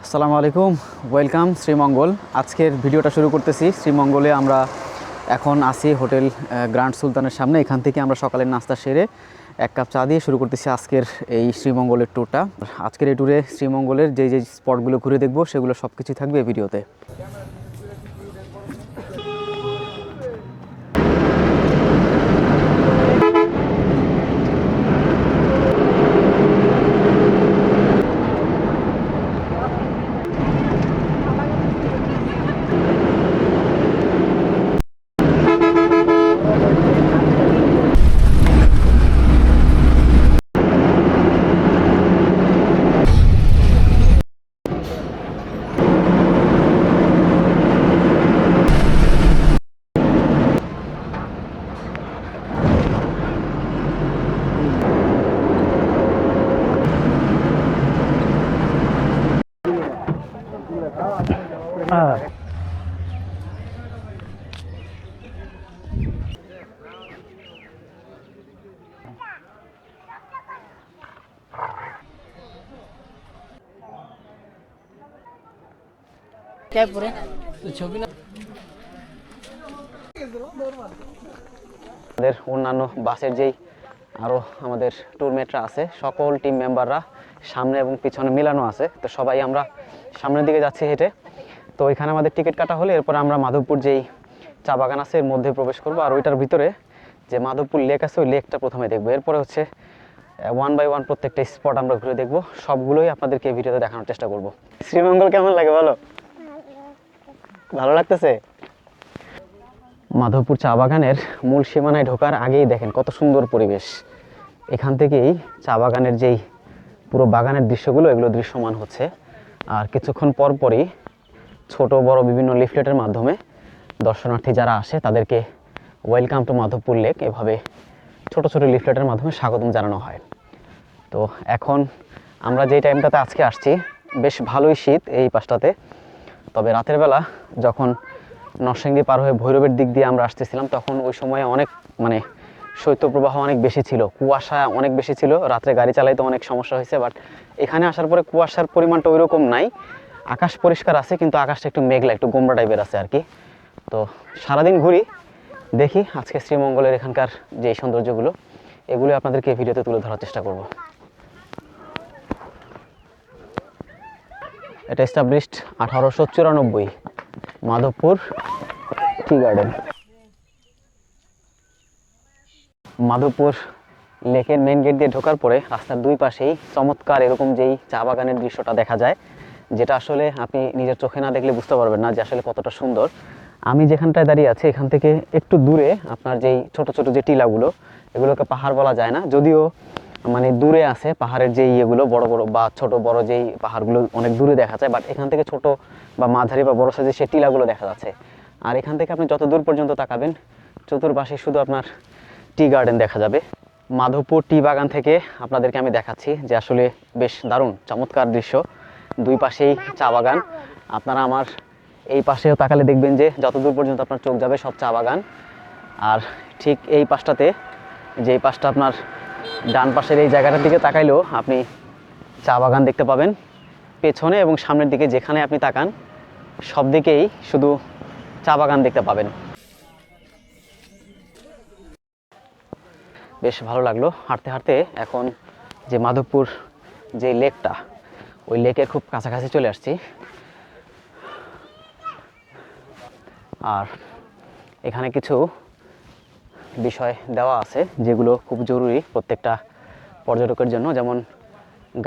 আসসালামু আলাইকুম, ওয়েলকাম শ্রীমঙ্গল। আজকের ভিডিওটা শুরু করতেছি শ্রীমঙ্গলে। আমরা এখন আছি হোটেল গ্র্যান্ড সুলতানের সামনে। এখান থেকে আমরা সকালের নাস্তা সেরে এক কাপ চা দিয়ে শুরু করতেছি আজকের এই শ্রীমঙ্গলের ট্যুরটা। আজকের এই ট্যুরে শ্রীমঙ্গলের যে যে স্পটগুলো ঘুরে দেখব সেগুলো সব কিছুই থাকবে এই ভিডিওতে। আমাদের অন্যান্য বাসের যেই আরও আমাদের ট্যুরমেটরা আছে, সকল টিম মেম্বাররা সামনে এবং পিছনে মিলানো আছে। তো সবাই আমরা সামনের দিকে যাচ্ছি হেঁটে। তো এখানে আমাদের টিকিট কাটা হলে এরপরে আমরা মাধবপুর যেই চা বাগান আছে এর মধ্যে প্রবেশ করবো। আর ওইটার ভিতরে যে মাধবপুর লেক আছে ওই লেকটা প্রথমে দেখবো। এরপরে হচ্ছে ওয়ান বাই ওয়ান প্রত্যেকটা স্পট আমরা ঘুরে দেখবো। সবগুলোই আপনাদেরকে এই ভিডিওতে দেখানোর চেষ্টা করব। শ্রীমঙ্গল কেমন লাগে বলো? ভালো লাগতেছে? মাধবপুর চা বাগানের মূল সীমানায় ঢোকার আগেই দেখেন কত সুন্দর পরিবেশ। এখান থেকেই চা বাগানের যেই পুরো বাগানের দৃশ্যগুলো এগুলো দৃশ্যমান হচ্ছে। আর কিছুক্ষণ পর পরই ছোট বড় বিভিন্ন লিফলেটের মাধ্যমে দর্শনার্থী যারা আসে তাদেরকে ওয়েলকাম টু মাধবপুর লেক এভাবে ছোট ছোট লিফলেটের মাধ্যমে স্বাগতম জানানো হয়। তো এখন আমরা যেই টাইমটাতে আজকে আসছি বেশ ভালোই শীত এই পাশটাতে। তবে রাতের বেলা যখন নরসিংদী পার হয়ে ভৈরবের দিক দিয়ে আমরা আসতেছিলাম তখন ওই সময়ে অনেক শৈত্যপ্রবাহ অনেক বেশি ছিল, কুয়াশা অনেক বেশি ছিল। রাত্রে গাড়ি চালাইতে অনেক সমস্যা হয়েছে। বাট এখানে আসার পরে কুয়াশার পরিমাণটা ওই রকম নাই। আকাশ পরিষ্কার আছে, কিন্তু আকাশটা একটু মেঘলা, একটু গোমরা টাইপের আছে আর কি। তো সারাদিন ঘুরি, দেখি আজকে শ্রীমঙ্গলের এখানকার যে সৌন্দর্যগুলো এগুলো আপনাদেরকে এই ভিডিওতে তুলে ধরার চেষ্টা করব। এটা established 1894, Madhabpur tea garden. Madhabpur লেকের মেন গেট দিয়ে ঢোকার পরে রাস্তার দুই পাশেই চমৎকার এরকম যেই চা বাগানের দৃশ্যটা দেখা যায়, যেটা আসলে আপনি নিজের চোখে না দেখলে বুঝতে পারবেন না যে আসলে কতটা সুন্দর। আমি যেখানটায় দাঁড়িয়ে আছি এখান থেকে একটু দূরে আপনার যেই ছোট ছোট যে টিলাগুলো এগুলোকে পাহাড় বলা যায় না, যদিও দূরে আছে পাহাড়ের যে ইয়েগুলো বড় বড় বা ছোট বড় যেই পাহাড়গুলো অনেক দূরে দেখা যায়। বাট এখান থেকে ছোট বা মাঝারি বা বড় সাইজের সেই টিলাগুলো দেখা যাচ্ছে। আর এখান থেকে আপনি যত দূর পর্যন্ত তাকাবেন চতুর্পাশে শুধু আপনার টি গার্ডেন দেখা যাবে। মাধবপুর টি বাগান থেকে আপনাদেরকে আমি দেখাচ্ছি যে আসলে বেশ দারুণ চমৎকার দৃশ্য। দুই পাশেই চা বাগান। আপনারা আমার এই পাশেও তাকালে দেখবেন যে যত দূর পর্যন্ত আপনার চোখ যাবে সব চা বাগান। আর ঠিক এই পাশটাতে, যেই পাশটা আপনার ডান পাশের এই জায়গাটার দিকে তাকাইলেও আপনি চা বাগান দেখতে পাবেন। পেছনে এবং সামনের দিকে যেখানে আপনি তাকান সব দিকেই শুধু চা বাগান দেখতে পাবেন। বেশ ভালো লাগলো হাঁটতে হাঁটতে। এখন যে মাধবপুর যে লেকটা ওই লেকের খুব কাছাকাছি চলে আসছি। আর এখানে কিছু বিষয় দেওয়া আছে যেগুলো খুব জরুরি প্রত্যেকটা পর্যটকের জন্য, যেমন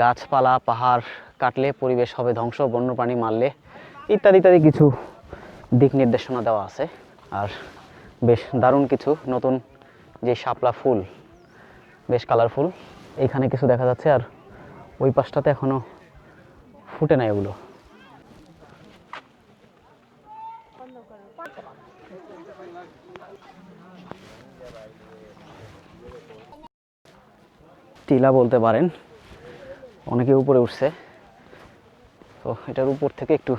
গাছপালা পাহাড় কাটলে পরিবেশ হবে ধ্বংস, বন্যপ্রাণী মারলে ইত্যাদি ইত্যাদি কিছু দিক নির্দেশনা দেওয়া আছে। আর বেশ দারুণ কিছু নতুন যে শাপলা ফুল বেশ কালারফুল এইখানে কিছু দেখা যাচ্ছে। আর ওই পাশটাতে এখনো ফুটে নাই ওগুলো। টিলা বলতে পারেন, অনেকে উপরে উঠছে, তো এটার উপর থেকে একটু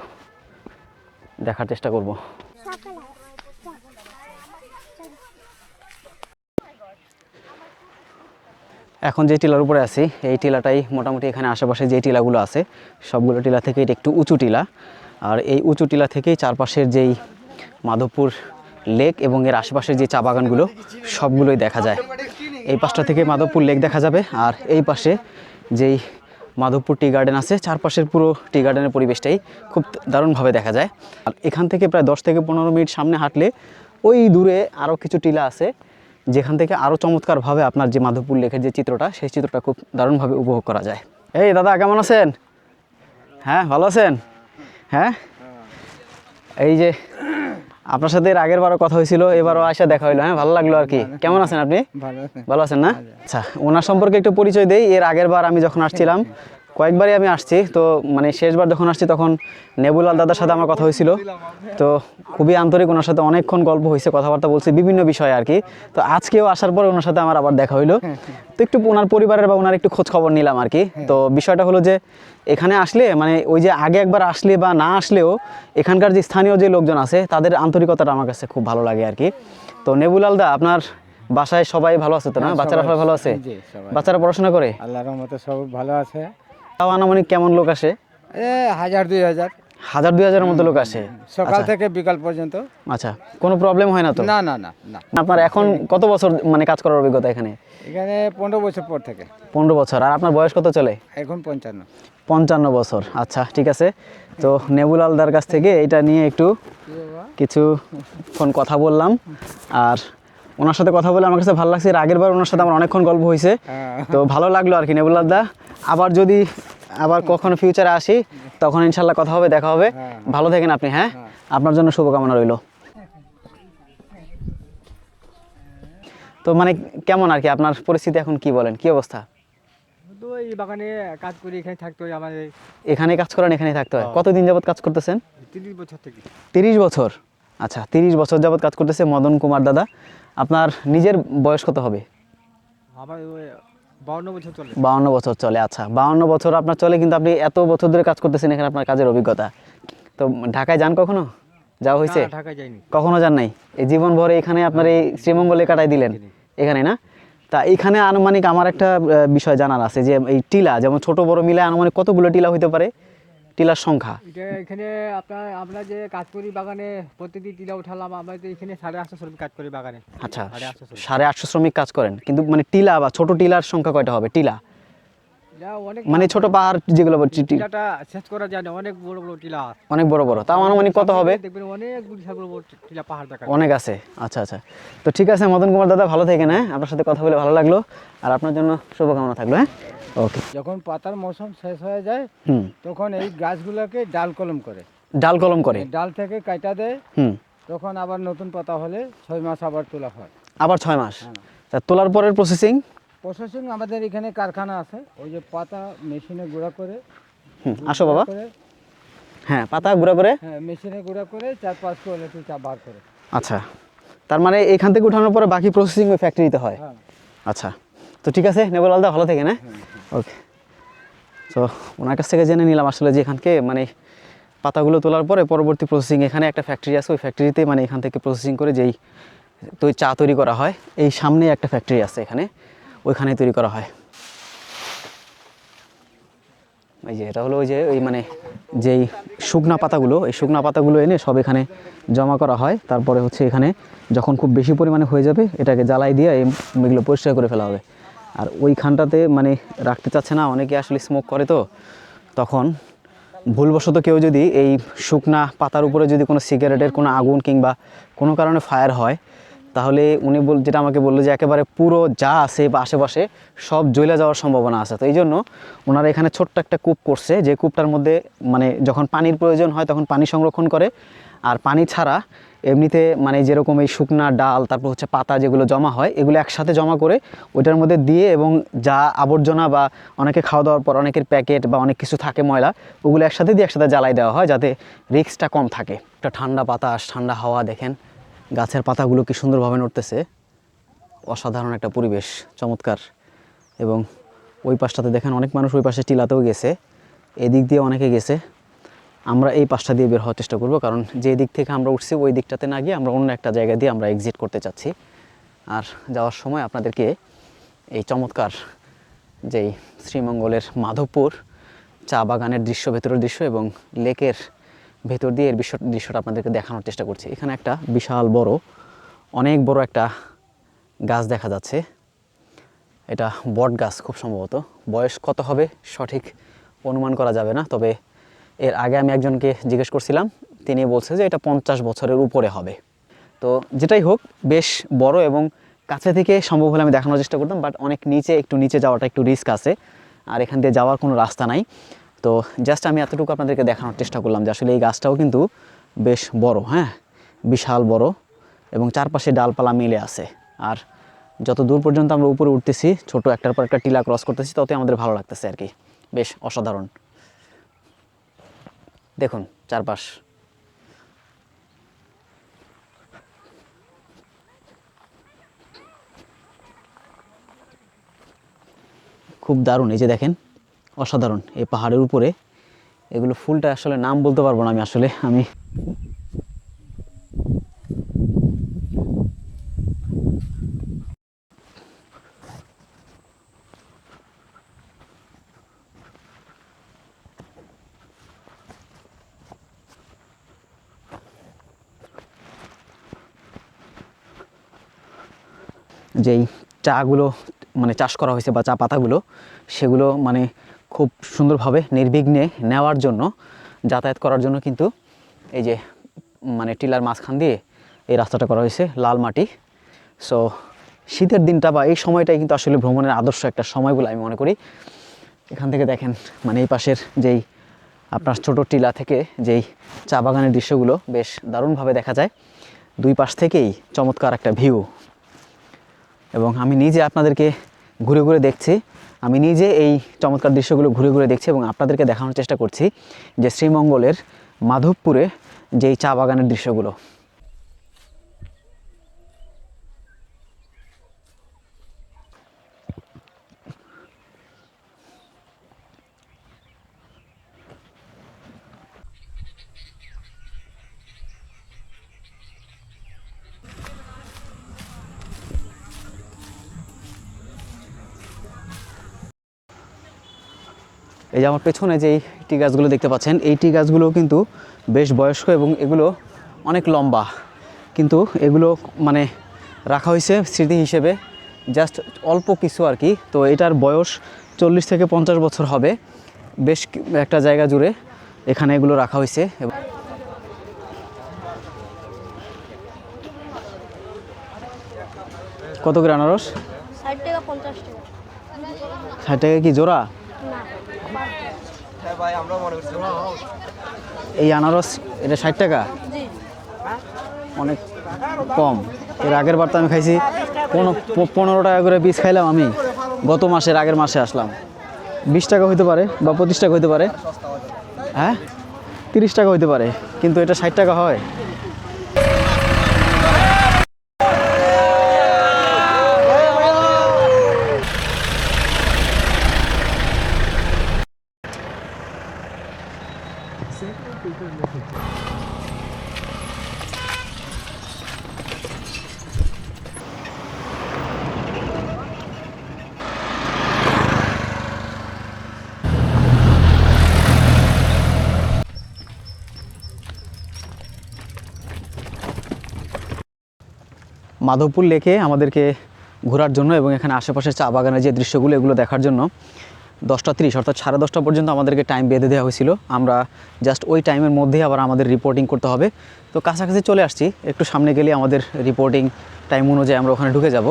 দেখার চেষ্টা করব। এখন যে টিলার উপরে আছি এই টিলাটাই মোটামুটি এখানে আশেপাশে যে টিলাগুলো আছে সবগুলো টিলা থেকে এটা একটু উঁচু টিলা, আর এই উঁচু টিলা থেকেই চারপাশের যেই মাধবপুর লেক এবং এর আশেপাশের যে চা বাগানগুলো সবগুলোই দেখা যায়। এই পাশটা থেকে মাধবপুর লেক দেখা যাবে, আর এই পাশে যেই মাধবপুর টি গার্ডেন আছে চারপাশের পুরো টি গার্ডেনের পরিবেশটাই খুব দারুণভাবে দেখা যায়। আর এখান থেকে প্রায় 10 থেকে 15 মিনিট সামনে হাঁটলে ওই দূরে আরও কিছু টিলা আছে যেখান থেকে আরও চমৎকারভাবে আপনার যে মাধবপুর লেকের যে চিত্রটা সেই চিত্রটা খুব দারুণভাবে উপভোগ করা যায়। এই দাদা কেমন আছেন? হ্যাঁ ভালো আছেন? হ্যাঁ এই যে আপনার সাথে এর আগের বারও কথা হয়েছিল, এবারও আসা দেখা হইলো। হ্যাঁ ভালো লাগলো আর কি। কেমন আছেন আপনি? ভালো আছেন না? আচ্ছা ওনার সম্পর্কে একটু পরিচয় দেই। এর আগের বার আমি যখন আসছিলাম, কয়েকবারই আমি আসছি, তো মানে শেষবার যখন আসছি তখন নেবুলাল দাদার সাথে আমার কথা হয়েছিল, তো খুবই আন্তরিক, ওনার সাথে অনেকক্ষণ গল্প হয়েছে, কথাবার্তা বলছি বিভিন্ন বিষয়ে আর কি। তো আজকেও আসার পরে ওনার সাথে আমার আবার দেখা হইলো, তো একটু ওনার পরিবারের বা ওনার একটু খোঁজ খবর নিলাম আর কি। তো বিষয়টা হলো যে এখানে আসলে মানে ওই যে আগে একবার আসলে বা না আসলেও এখানকার যে স্থানীয় যে লোকজন আছে তাদের আন্তরিকতাটা আমার কাছে খুব ভালো লাগে আর কি। তো নেবুলাল দা আপনার বাসায় সবাই ভালো আছে তো না? বাচ্চারা সবাই ভালো আছে? বাচ্চারা পড়াশোনা করে? আল্লাহর রহমতে সব ভালো আছে। তাও আনুমানিক কেমন লোক আসে? 1000-2000 1000-2000-এর মতো লোক আসে সকাল থেকে বিকাল পর্যন্ত। আচ্ছা কোনো প্রবলেম হয় না তো? না না না না। আপনার এখন কত বছর মানে কাজ করার অভিজ্ঞতা এখানে? এখানে 15 বছর পর থেকে। 15 বছর। আর আপনার বয়স কত চলে? এখন 55। 55 বছর। আচ্ছা ঠিক আছে। তো নেবুলাল দার কাছ থেকে এটা নিয়ে একটু কিছুক্ষণ কথা বললাম, আর ওনার সাথে কথা বলে আমার কাছে ভালো লাগছে। এর আগের বার ওনার সাথে আমার অনেকক্ষণ গল্প হয়েছে, তো ভালো লাগলো আর কি। নেবুলাল দা আবার কখনো ফিউচারে আসি তখন ইনশাল্লাহ কথা হবে, দেখা হবে। ভালো থাকেন আপনি। হ্যাঁ আপনার জন্য শুভকামনা রইল। তো মানে কেমন আর কি আপনার পরিস্থিতি এখন, কি বলেন, কি অবস্থা? তো এই বাগানে কাজ করি, এখানে থাকতে হয় আমাদের। এখানে কাজ করেন, এখানে থাকতে হয়? কতদিন যাবত কাজ করতেছেন? 30 বছর থেকে। 30 বছর। আচ্ছা 30 বছর যাবত কাজ করতেছে মদন কুমার দাদা। আপনার নিজের বয়স কত হবে? আমার 52 বছর চলে। 52 বছর চলে। আচ্ছা 52 বছর আপনার চলে, কিন্তু আপনি এত বছর ধরে কাজ করতেছেন এখানে, আপনার কাজের অভিজ্ঞতা। তো ঢাকায় যান কখনো? যাওয়া হয়েছে? ঢাকায় যাইনি কখনো যান নাই? এই জীবন ভরে এখানে আপনার এই শ্রীমঙ্গলে কাটাই দিলেন এখানে না? তা এখানে আনুমানিক আমার একটা বিষয় জানার আছে যে এই টিলা যেমন ছোট বড় মিলে আনুমানিক কতগুলো টিলা হইতে পারে, টিলার সংখ্যা? এটা এখানে আমরা যে কাজ করি বাগানে প্রতিদিন টিলা উঠালাম, আমরা তো এখানে 850 শ্রমিক কাজ করি বাগানে। আচ্ছা 850 শ্রমিক কাজ করেন, কিন্তু মানে টিলা বা ছোট টিলার সংখ্যা কয়টা হবে? টিলা মানে ছোট পাহাড় যেগুলো টিলাটা শেষ করা যায় না, অনেক বড় বড় টিলা, অনেক বড় বড়। তাও আনুমানিক কত হবে? দেখবেন অনেক বড় বড় টিলা পাহাড় দেখা অনেক আছে। আচ্ছা আচ্ছা তো ঠিক আছে মদন কুমার দাদা, ভালো থাকেন। হ্যাঁ আপনার সাথে কথা বলে ভালো লাগলো, আর আপনার জন্য শুভকামনা থাকলো। হ্যাঁ ওকে। যখন পাতার মৌসুম শেষ হয়ে যায় তখন এই গাছগুলোকে ডাল কলম করে, ডাল কলম করে ডাল থেকে কাটা দেয়, তখন আবার নতুন পাতা হলে 6 মাস আবার তোলা হয়। আবার 6 মাস? তা তোলার পরের প্রসেসিং আমাদের এখানে কারখানা আছে, ওই যে পাতা মেশিনে গুঁড়া করে। আসো বাবা। হ্যাঁ পাতা গুঁড়া করে, হ্যাঁ মেশিনে গুঁড়া করে 4-5 কোয়ালিটি চা বার করে। আচ্ছা তার মানে এখান থেকে উঠানোর পরে বাকি প্রসেসিং ওই ফ্যাক্টরিতে হয়? আচ্ছা তো ঠিক আছে নেবুলাল দা, ভালো থাকেন। হ্যাঁ ওকে। তো ওনার কাছ থেকে জেনে নিলাম আসলে যে এখানকে মানে পাতাগুলো তোলার পরে পরবর্তী প্রসেসিং, এখানে একটা ফ্যাক্টরি আছে, ওই ফ্যাক্টরিতে মানে এখান থেকে প্রসেসিং করে যেই চা তৈরি করা হয়, এই সামনে একটা ফ্যাক্টরি আছে এখানে, ওইখানে তৈরি করা হয়। এই যে এটা হলো ওই যে ওই মানে যেই শুকনা পাতাগুলো, এই শুকনা পাতাগুলো এনে সব এখানে জমা করা হয়, তারপরে হচ্ছে এখানে যখন খুব বেশি পরিমাণে হয়ে যাবে এটাকে জ্বালাই দিয়ে এগুলো পরিষ্কার করে ফেলা হবে। আর ওইখানটাতে মানে রাখতে চাচ্ছে না, অনেকে আসলে স্মোক করে, তো তখন ভুলবশত কেউ যদি এই শুকনা পাতার উপরে যদি কোনো সিগারেটের কোনো আগুন কিংবা কোনো কারণে ফায়ার হয়, তাহলে উনি যেটা আমাকে বললো যে একেবারে পুরো যা আছে বা আশেপাশে সব জ্বলে যাওয়ার সম্ভাবনা আছে। তো এই জন্য ওনারা এখানে ছোট্ট একটা কূপ করছে, যে কূপটার মধ্যে মানে যখন পানির প্রয়োজন হয় তখন পানি সংরক্ষণ করে, আর পানি ছাড়া এমনিতে মানে যেরকম এই শুকনা ডাল তারপর হচ্ছে পাতা যেগুলো জমা হয় এগুলো একসাথে জমা করে ওইটার মধ্যে দিয়ে, এবং যা আবর্জনা বা অনেকে খাওয়া দাওয়ার পর অনেকের প্যাকেট বা অনেক কিছু থাকে ময়লা, ওগুলো একসাথে দিয়ে একসাথে জ্বালাই দেওয়া হয় যাতে রিস্কটা কম থাকে। একটা ঠান্ডা বাতাস, ঠান্ডা হাওয়া, দেখেন গাছের পাতাগুলো কি সুন্দরভাবে নড়তেছে। অসাধারণ একটা পরিবেশ, চমৎকার। এবং ওই পাশটাতে দেখেন অনেক মানুষ ওই পাশে টিলাতেও গেছে, এদিক দিয়ে অনেকে গেছে। আমরা এই পাশটা দিয়ে বের হওয়ার চেষ্টা করব, কারণ যে দিক থেকে আমরা উঠছি ওই দিকটাতে না গিয়ে আমরা অন্য একটা জায়গা দিয়ে আমরা এক্সিট করতে চাচ্ছি। আর যাওয়ার সময় আপনাদেরকে এই চমৎকার যেই শ্রীমঙ্গলের মাধবপুর চা বাগানের দৃশ্য, ভেতরের দৃশ্য এবং লেকের ভেতর দিয়ে এর দৃশ্যটা আপনাদেরকে দেখানোর চেষ্টা করছি। এখানে একটা বিশাল বড়, অনেক বড় একটা গাছ দেখা যাচ্ছে। এটা বট গাছ খুব সম্ভবত। বয়স কত হবে সঠিক অনুমান করা যাবে না, তবে এর আগে আমি একজনকে জিজ্ঞেস করছিলাম, তিনি বলছে যে এটা 50 বছরের উপরে হবে। তো যেটাই হোক, বেশ বড় এবং কাছে থেকে সম্ভব হলে আমি দেখানোর চেষ্টা করতাম, বাট অনেক নিচে, একটু নিচে যাওয়াটা একটু রিস্ক আছে, আর এখান দিয়ে যাওয়ার কোনো রাস্তা নাই। তো জাস্ট আমি এতটুকু আপনাদেরকে দেখানোর চেষ্টা করলাম যে আসলে এই গাছটাও কিন্তু বেশ বড়, হ্যাঁ, বিশাল বড়, এবং চারপাশে ডালপালা মিলে আছে। আর যত দূর পর্যন্ত আমরা উপরে উঠতেছি, ছোট একটার পর একটা টিলা ক্রস করতেছি, ততই আমাদের ভালো লাগতেছে আর কি। বেশ অসাধারণ, দেখুন চারপাশ। খুব দারুণ, এই যে দেখেন, অসাধারণ। এই পাহাড়ের উপরে এগুলো ফুলটা আসলে নাম বলতে পারবো না আমি আসলে, আমি যেই চাগুলো মানে চাষ করা হয়েছে বা চা পাতাগুলো, সেগুলো মানে খুব সুন্দরভাবে নির্বিঘ্নে নেওয়ার জন্য, যাতায়াত করার জন্য কিন্তু এই যে মানে টিলার মাঝখান দিয়ে এই রাস্তাটা করা হয়েছে, লাল মাটি। সো শীতের দিনটা বা এই সময়টাই কিন্তু আসলে ভ্রমণের আদর্শ একটা সময় বলে আমি মনে করি। এখান থেকে দেখেন মানে এই পাশের যেই আপনার ছোট টিলা থেকে যেই চা বাগানের দৃশ্যগুলো বেশ দারুণভাবে দেখা যায়। দুই পাশ থেকেই চমৎকার একটা ভিউ, এবং আমি নিজে আপনাদেরকে ঘুরে ঘুরে দেখছি, আমি নিজে এই চমৎকার দৃশ্যগুলো ঘুরে ঘুরে দেখছি এবং আপনাদেরকে দেখানোর চেষ্টা করছি যে শ্রীমঙ্গলের মাধবপুরে যেই চা বাগানের দৃশ্যগুলো। এই যে আমার পেছনে যেই টি গাছগুলো দেখতে পাচ্ছেন, এই টি গাছগুলো কিন্তু বেশ বয়স্ক এবং এগুলো অনেক লম্বা, কিন্তু এগুলো মানে রাখা হয়েছে স্মৃতি হিসেবে, জাস্ট অল্প কিছু আর কি। তো এটার বয়স 40 থেকে 50 বছর হবে, বেশ একটা জায়গা জুড়ে এখানে এগুলো রাখা হয়েছে। এবং কত করে আনারস? 60 টাকা 50 টাকা। 60 টাকা কি জোড়া? এই আনারস এটা 60 টাকা, অনেক কম। এর আগের বার তো আমি খাইছি 15 টাকা করে পিস খাইলাম আমি, গত মাসের আগের মাসে আসলাম। 20 টাকা হইতে পারে বা 25 টাকা হইতে পারে, হ্যাঁ 30 টাকা হইতে পারে, কিন্তু এটা 60 টাকা হয়। মাধবপুর লেকে আমাদেরকে ঘোরার জন্য এবং এখানে আশেপাশের চা বাগানের যে দৃশ্যগুলো এগুলো দেখার জন্য 10:30 অর্থাৎ 10:30 পর্যন্ত আমাদেরকে টাইম বেঁধে দেওয়া হয়েছিল। আমরা জাস্ট ওই টাইমের মধ্যেই আবার আমাদের রিপোর্টিং করতে হবে। তো কাছাকাছি চলে আসছি, একটু সামনে গেলে আমাদের রিপোর্টিং টাইম অনুযায়ী আমরা ওখানে ঢুকে যাব।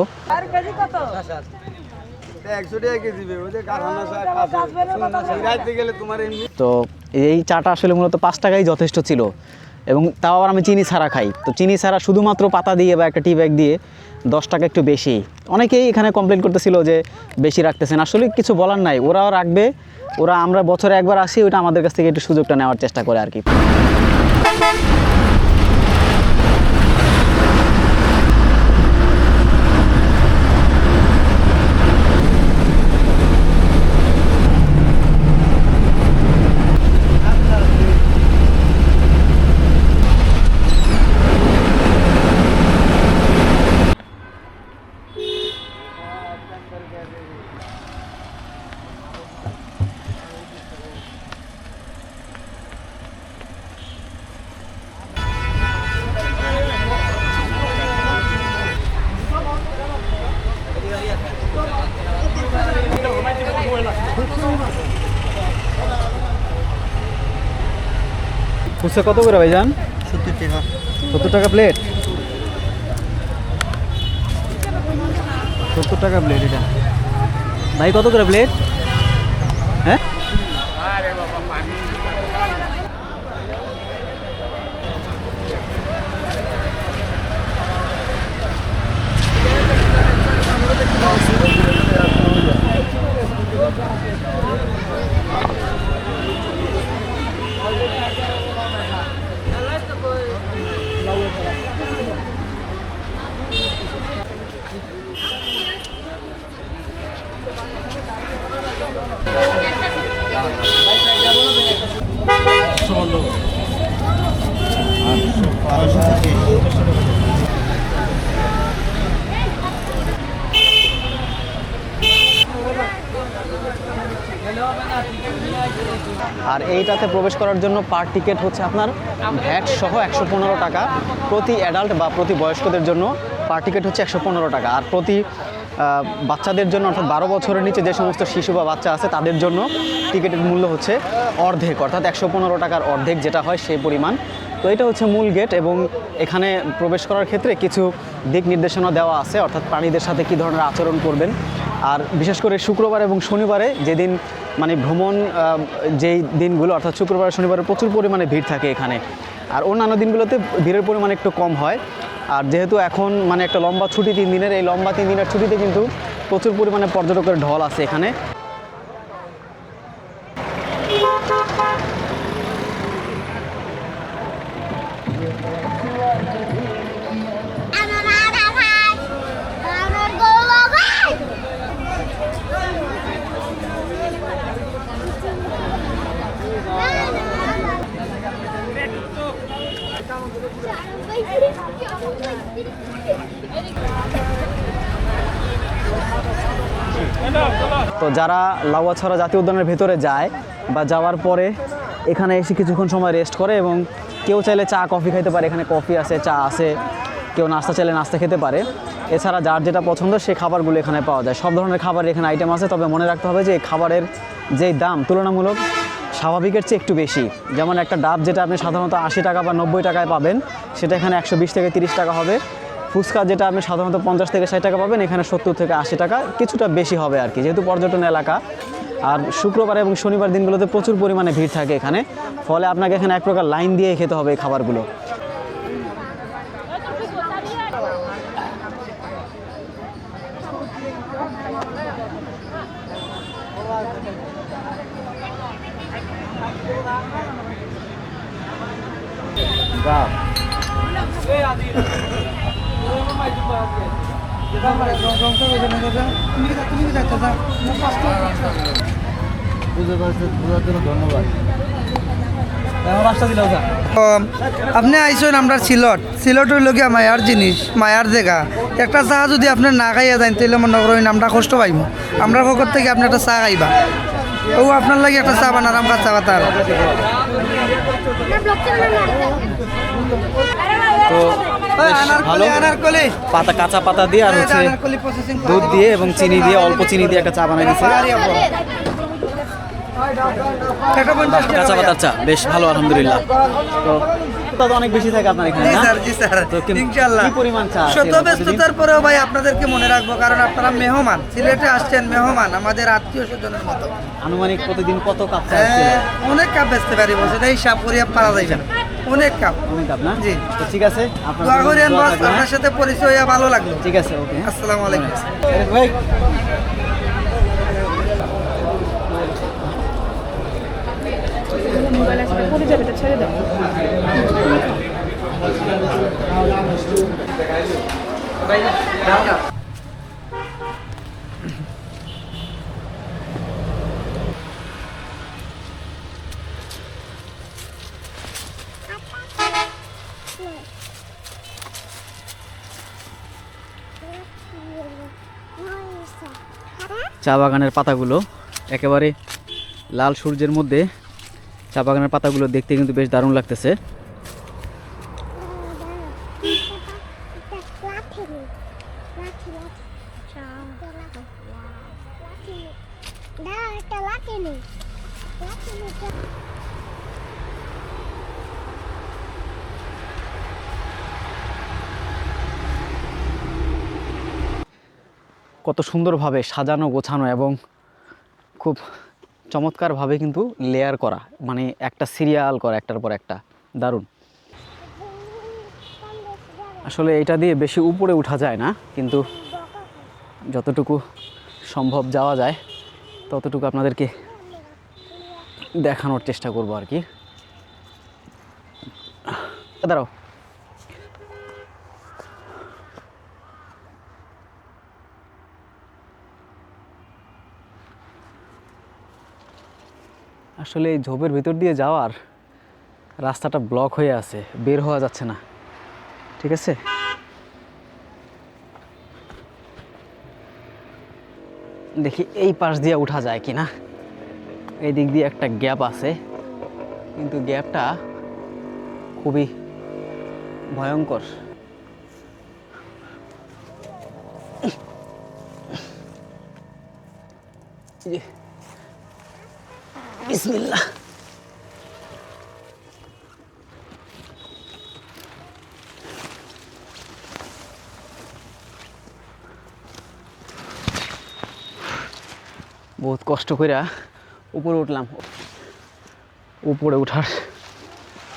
তো এই চাটা আসলে মূলত 5 টাকাই যথেষ্ট ছিল, এবং তাও আবার আমি চিনি ছাড়া খাই। তো চিনি ছাড়া শুধুমাত্র পাতা দিয়ে বা একটা টি ব্যাগ দিয়ে 10 টাকা একটু বেশি। অনেকেই এখানে কমপ্লেন করতেছিল যে বেশি রাখতেছেন, আসলে কিছু বলার নাই, ওরাও রাখবে, ওরা আমরা বছরে একবার আসি, ওটা আমাদের কাছ থেকে একটু সুযোগটা নেওয়ার চেষ্টা করে আর কি। ফুচকা কত করে ভাইজান? 70 টাকা। 70 টাকা প্লেট। 70 টাকা প্লেট এটা। ভাই কত করে প্লেট? হ্যাঁ আর এইটাতে প্রবেশ করার জন্য পার টিকিট হচ্ছে আপনার ভ্যাট সহ 115 টাকা। প্রতি অ্যাডাল্ট বা প্রতি বয়স্কদের জন্য পার টিকিট হচ্ছে 115 টাকা। আর প্রতি বাচ্চাদের জন্য অর্থাৎ 12 বছরের নিচে যে সমস্ত শিশু বা বাচ্চা আছে তাদের জন্য টিকিটের মূল্য হচ্ছে অর্ধেক, অর্থাৎ 115 টাকার অর্ধেক যেটা হয় সেই পরিমাণ। তো এটা হচ্ছে মূল গেট এবং এখানে প্রবেশ করার ক্ষেত্রে কিছু দিক নির্দেশনা দেওয়া আছে, অর্থাৎ প্রাণীদের সাথে কী ধরনের আচরণ করবেন। আর বিশেষ করে শুক্রবার এবং শনিবারে যেদিন মানে ভ্রমণ যেই দিনগুলো অর্থাৎ শুক্রবার শনিবারে প্রচুর পরিমাণে ভিড় থাকে এখানে, আর অন্যান্য দিনগুলোতে ভিড়ের পরিমাণ একটু কম হয়। আর যেহেতু এখন মানে একটা লম্বা ছুটি 3 দিনের, এই লম্বা 3 দিনের ছুটিতে কিন্তু প্রচুর পরিমাণে পর্যটকের ঢল আছে এখানে। তো যারা লাউয়াছড়া জাতীয় উদ্যানের ভেতরে যায় বা যাওয়ার পরে এখানে এসে কিছুক্ষণ সময় রেস্ট করে এবং কেউ চাইলে চা কফি খেতে পারে, এখানে কফি আছে, চা আছে, কেউ নাস্তা চাইলে নাস্তা খেতে পারে। এছাড়া যার যেটা পছন্দ সেই খাবারগুলো এখানে পাওয়া যায়। সব ধরনের খাবারের এখানে আইটেম আছে, তবে মনে রাখতে হবে যে এই খাবারের যেই দাম তুলনামূলক স্বাভাবিকের চেয়ে একটু বেশি। যেমন একটা ডাব যেটা আপনি সাধারণত 80 টাকা বা 90 টাকায় পাবেন সেটা এখানে 120 থেকে 30 টাকা হবে। ফুচকা যেটা আপনি সাধারণত 50 থেকে 60 টাকা পাবেন এখানে 70 থেকে 80 টাকা, কিছুটা বেশি হবে আর কি, যেহেতু পর্যটন এলাকা। আর শুক্রবার এবং শনিবার দিনগুলোতে প্রচুর পরিমাণে ভিড় থাকে এখানে, ফলে আপনাকে এখানে এক প্রকার লাইন দিয়ে খেতে হবে এই খাবারগুলো। আপনি আইসেন আমরা সিলট হইল গিয়া মায়ার জিনিস, মায়ার জায়গা। একটা চা যদি আপনি না খাইয়া যান তাহলে মনে করেন আমরা কষ্ট পাইব। আমরা পক্ষ থেকে আপনি একটা চা খাইবা, ও আপনার লাগে একটা চা বানার আমরা চা বাতার। তো ভালো পাতা, কাঁচা পাতা দিয়ে আর হচ্ছে দুধ দিয়ে এবং চিনি দিয়ে, অল্প চিনি দিয়ে একটা চা বানাই দিচ্ছে। কাঁচা পাতার চা বেশ ভালো, আলহামদুলিল্লাহ। তো অনেক বেশি থাকে আপনার এখানে না? তো ইনশাআল্লাহ কি পরিমাণ চা আছে? শত ব্যস্ততার পরেও ভাই আপনাদেরকে মনে রাখবো, কারণ আপনারা মেহমান, সিলেটে আসছেন মেহমান, আমাদের আত্মীয় স্বজনের মতো। আনুমানিক প্রতিদিন কত কাপ চা ছিল? অনেক কাপ বেচতে পারি, বসে এই হিসাব করিয়া পারা যাইবে না, অনেক কাপ। অনেক কাপ না? জি। তো ঠিক আছে, দোয়া করেন বস, আপনার সাথে পরিচয় হয়ে ভালো লাগলো। ঠিক আছে, ওকে। আসসালামু আলাইকুম। ভাই মোবাইল আসবে, পড়ে যাবে, তো ছেড়ে দাও। চা বাগানের পাতাগুলো একেবারে লাল সূর্যের মধ্যে চা বাগানের পাতাগুলো দেখতে কিন্তু বেশ দারুণ লাগতেছে। কত সুন্দরভাবে সাজানো গোছানো এবং খুব চমৎকারভাবে কিন্তু লেয়ার করা, মানে একটা সিরিয়াল করা একটার পর একটা, দারুণ। আসলে এটা দিয়ে বেশি উপরে উঠা যায় না, কিন্তু যতটুকু সম্ভব যাওয়া যায় ততটুকু আপনাদেরকে দেখানোর চেষ্টা করব আর কি। দাঁড়াও, আসলে এই ঝোপের ভিতর দিয়ে যাওয়ার রাস্তাটা ব্লক হয়ে আছে, বের হওয়া যাচ্ছে না, ঠিক আছে। দেখি এই পাশ দিয়ে উঠা যায় কিনা। এই দিক দিয়ে একটা গ্যাপ আছে, কিন্তু গ্যাপটা খুবই ভয়ঙ্কর। বিসমিল্লাহ। বহুত কষ্ট করে উপরে উঠলাম, উপরে ওঠার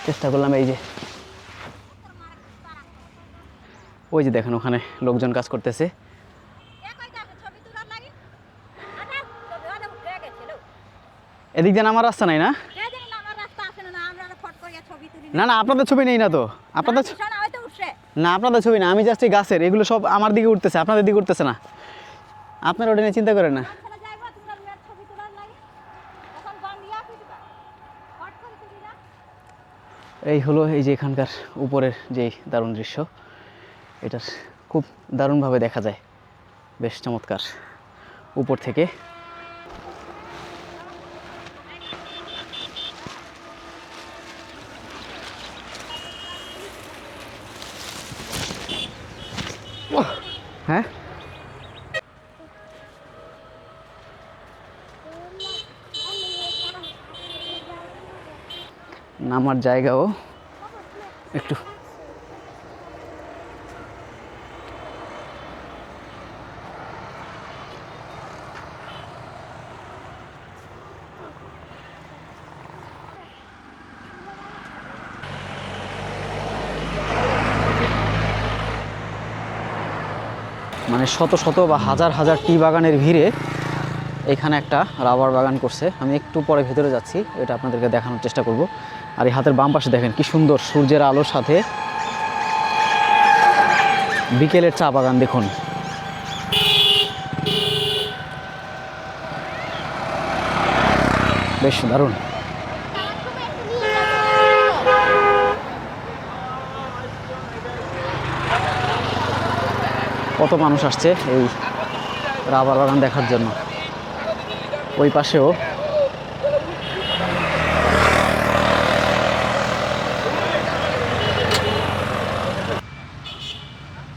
চেষ্টা করলাম। এই যে ওই যে দেখেন ওখানে লোকজন কাজ করতেছে। এদিক দিয়ে আমার রাস্তা নাই না? না না, আপনাদের ছবি নেই না তো, আপনাদের না, আপনাদের ছবি না, আমি জাস্ট এই গাছের এগুলো সব আমার দিকে উঠতেছে, আপনাদের দিকে উঠতেছে না। আপনারা ওটা নিয়ে চিন্তা করেন না। এই হলো এই যে এখানকার উপরের যে দারুণ দৃশ্য, এটা খুব দারুণভাবে দেখা যায়, বেশ চমৎকার উপর থেকে। হ্যাঁ, নামার জায়গাও একটু মানে শত শত বা হাজার হাজার টি বাগানের ভিড়ে এখানে একটা রাবার বাগান করছে। আমি একটু পরে ভেতরে যাচ্ছি, এটা আপনাদেরকে দেখানোর চেষ্টা করব। আর এই হাতের বাম পাশে দেখেন কি সুন্দর সূর্যের আলোর সাথে বিকেলের চা বাগান, দেখুন। বেশ দারুণ। কত মানুষ আসছে এই রাবার বাগান দেখার জন্য। ওই পাশেও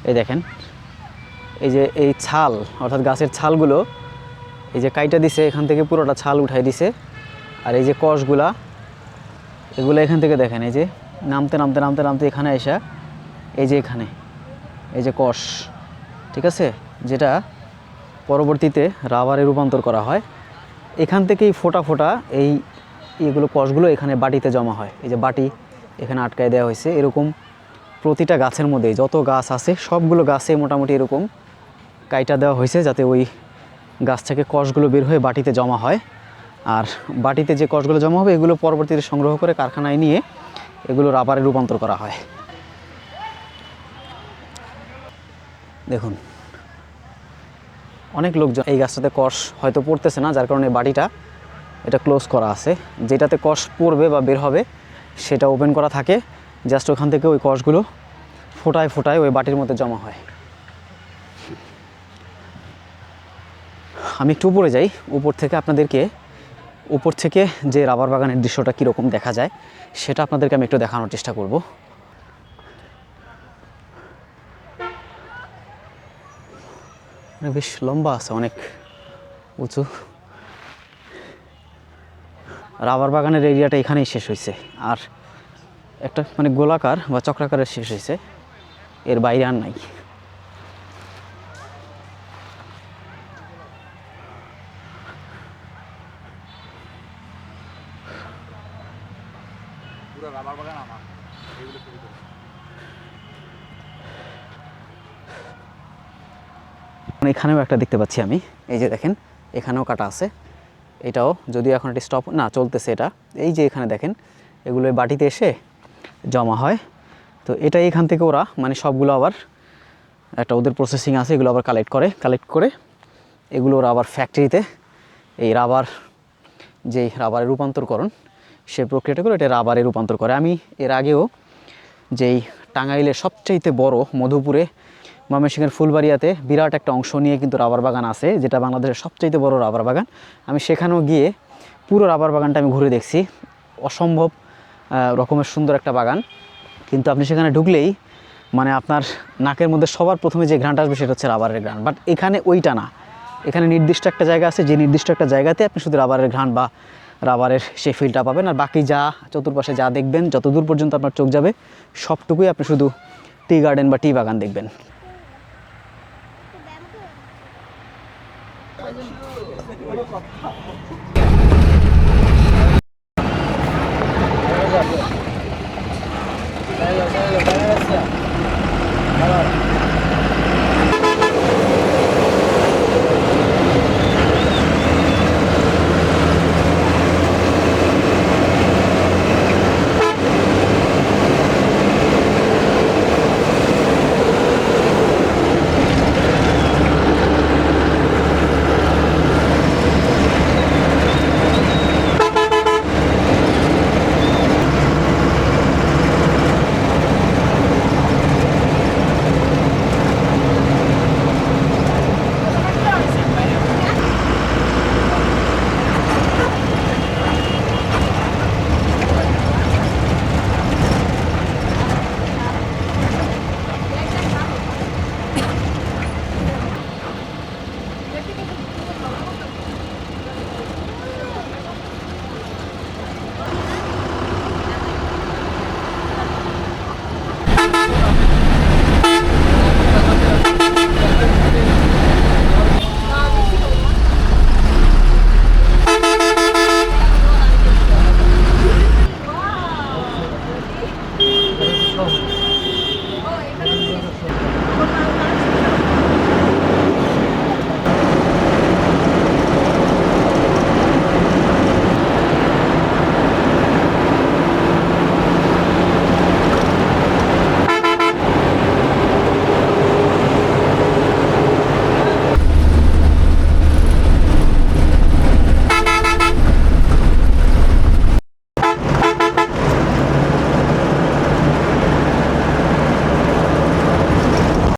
এই দেখেন, এই যে এই ছাল অর্থাৎ গাছের ছালগুলো এই যে কাইটা দিছে, এখান থেকে পুরোটা ছাল উঠাই দিছে। আর এই যে কষগুলা, এগুলো এখান থেকে দেখেন, এই যে নামতে নামতে নামতে নামতে এখানে আসা, এই যে এখানে এই যে কষ, ঠিক আছে, যেটা পরবর্তীতে রাবারে রূপান্তর করা হয়। এখান থেকেই ফোটা ফোটা এই এগুলো কষগুলো এখানে বাটিতে জমা হয়। এই যে বাটি এখানে আটকায় দেওয়া হয়েছে। এরকম প্রতিটা গাছের মধ্যে যত গাছ আছে সবগুলো গাছে মোটামুটি এরকম কাইটা দেওয়া হয়েছে, যাতে ওই গাছ থেকে কষগুলো বের হয়ে বাটিতে জমা হয়। আর বাটিতে যে কষগুলো জমা হবে এগুলো পরবর্তীতে সংগ্রহ করে কারখানায় নিয়ে এগুলো রাবারে রূপান্তর করা হয়। দেখুন, অনেক লোকজন, এই গাছটাতে কষ হয়তো পড়তেছে না, যার কারণে বাটিটা এটা ক্লোজ করা আছে। যেটাতে কষ পড়বে বা বের হবে সেটা ওপেন করা থাকে, জাস্ট ওখান থেকে ওই কষগুলো ফোটায় ফোটায় ওই বাটির মধ্যে জমা হয়। আমি একটু উপরে যাই, উপর থেকে আপনাদেরকে উপর থেকে যে রাবার বাগানের দৃশ্যটা কীরকম দেখা যায় সেটা আপনাদেরকে আমি একটু দেখানোর চেষ্টা করব। বেশ লম্বা আছে, অনেক উঁচু। রাবার বাগানের এরিয়াটা এখানেই শেষ হয়েছে, আর একটা মানে গোলাকার বা চক্রাকারের শেষ হয়েছে, এর বাইরে আর নাই। এখানেও একটা দেখতে পাচ্ছি আমি, এই যে দেখেন এখানেও কাটা আছে, এটাও যদিও এখন একটি স্টপ না চলতেছে এটা, এই যে এখানে দেখেন এগুলো এই বাটিতে এসে জমা হয়। তো এটা এখান থেকে ওরা মানে সবগুলো আবার একটা ওদের প্রসেসিং আছে, এগুলো আবার কালেক্ট করে এগুলো ওরা আবার ফ্যাক্টরিতে এই রাবার যেই রাবারের রূপান্তরকরণ সে প্রক্রিয়াটা করে এটা রাবারে রূপান্তর করে। আমি এর আগেও যেই টাঙ্গাইলের সবচাইতে বড় মধুপুরে ময়মনসিংহের ফুলবাড়িয়াতে বিরাট একটা অংশ নিয়ে কিন্তু রাবার বাগান আছে, যেটা বাংলাদেশের সবচাইতে বড় রাবার বাগান। আমি সেখানেও গিয়ে পুরো রাবার বাগানটা আমি ঘুরে দেখছি, অসম্ভব রকমের সুন্দর একটা বাগান। কিন্তু আপনি সেখানে ঢুকলেই মানে আপনার নাকের মধ্যে সবার প্রথমে যে ঘ্রাণটা আসবে সেটা হচ্ছে রাবারের ঘ্রাণ। বাট এখানে ওইটা না, এখানে নির্দিষ্ট একটা জায়গা আছে, যে নির্দিষ্ট একটা জায়গাতে আপনি শুধু রাবারের ঘ্রাণ বা রাবারের সেই ফিলটা পাবেন। আর বাকি যা চতুর্পাশে যা দেখবেন, যতদূর পর্যন্ত আপনার চোখ যাবে সবটুকুই আপনি শুধু টি গার্ডেন বা টি বাগান দেখবেন।